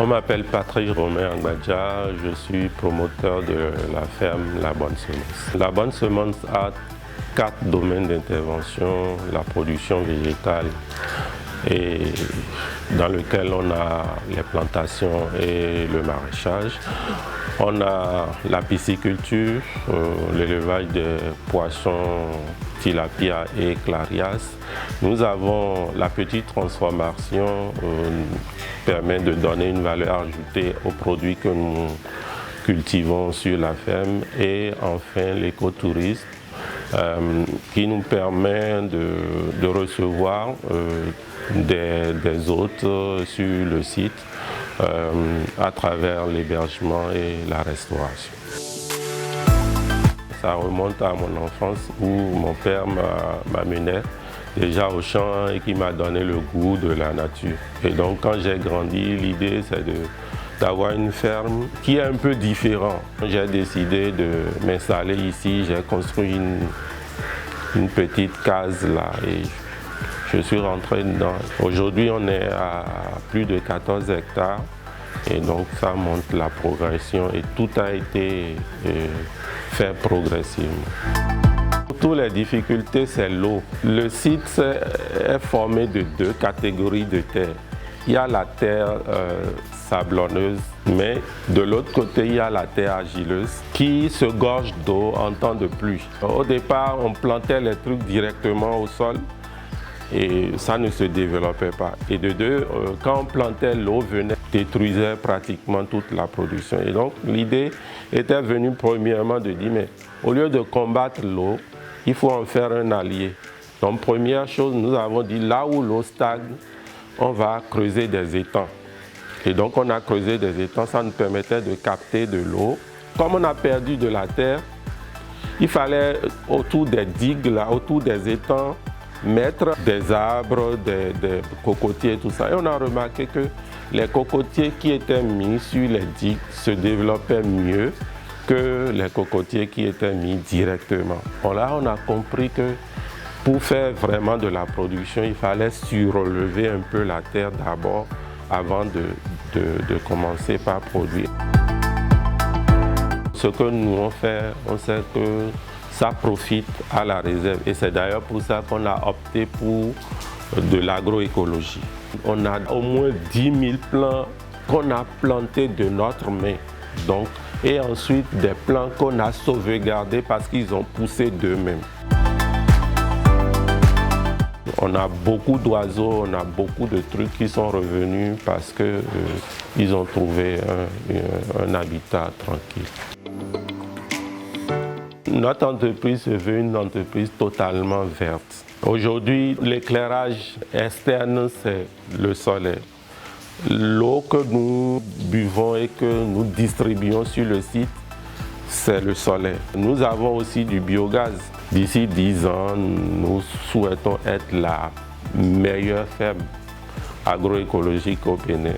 m'appelle Patrick Romain Angbadja, je suis promoteur de la ferme La Bonne Semence. La Bonne Semence a 4 domaines d'intervention: la production végétale, et dans lequel on a les plantations et le maraîchage. On a la pisciculture, l'élevage des poissons tilapia et clarias. Nous avons la petite transformation qui permet de donner une valeur ajoutée aux produits que nous cultivons sur la ferme. Et enfin l'écotourisme qui nous permet de recevoir des hôtes sur le site à travers l'hébergement et la restauration. Ça remonte à mon enfance où mon père m'amenait déjà au champ et qui m'a donné le goût de la nature. Et donc quand j'ai grandi, l'idée c'est d'avoir une ferme qui est un peu différente. J'ai décidé de m'installer ici, j'ai construit une petite case là et je suis rentré dedans. Aujourd'hui on est à plus de 14 hectares et donc ça montre la progression et tout a été fait progressivement. Toutes les difficultés, c'est l'eau. Le site est formé de 2 catégories de terre. Il y a la terre sablonneuse, mais de l'autre côté, il y a la terre argileuse qui se gorge d'eau en temps de pluie. Au départ, on plantait les trucs directement au sol et ça ne se développait pas. Et de deux, quand on plantait, l'eau venait détruisait pratiquement toute la production. Et donc l'idée était venue premièrement de dire, mais au lieu de combattre l'eau, il faut en faire un allié. Donc première chose, nous avons dit, là où l'eau stagne, on va creuser des étangs. Et donc on a creusé des étangs, ça nous permettait de capter de l'eau. Comme on a perdu de la terre, il fallait autour des digues, là, autour des étangs, mettre des arbres, des cocotiers, tout ça. Et on a remarqué que les cocotiers qui étaient mis sur les digues se développaient mieux que les cocotiers qui étaient mis directement. Bon, là, on a compris que pour faire vraiment de la production, il fallait surrelever un peu la terre d'abord avant de commencer par produire. Ce que nous on fait, on sait que ça profite à la réserve et c'est d'ailleurs pour ça qu'on a opté pour de l'agroécologie. On a au moins 10 000 plants qu'on a plantés de notre main. Donc, et ensuite des plants qu'on a sauvegardés parce qu'ils ont poussé d'eux-mêmes. On a beaucoup d'oiseaux, on a beaucoup de trucs qui sont revenus parce qu'ils ont trouvé un habitat tranquille. Notre entreprise se veut une entreprise totalement verte. Aujourd'hui, l'éclairage externe, c'est le soleil. L'eau que nous buvons et que nous distribuons sur le site, c'est le soleil. Nous avons aussi du biogaz. D'ici 10 ans, nous souhaitons être la meilleure ferme agroécologique au Bénin.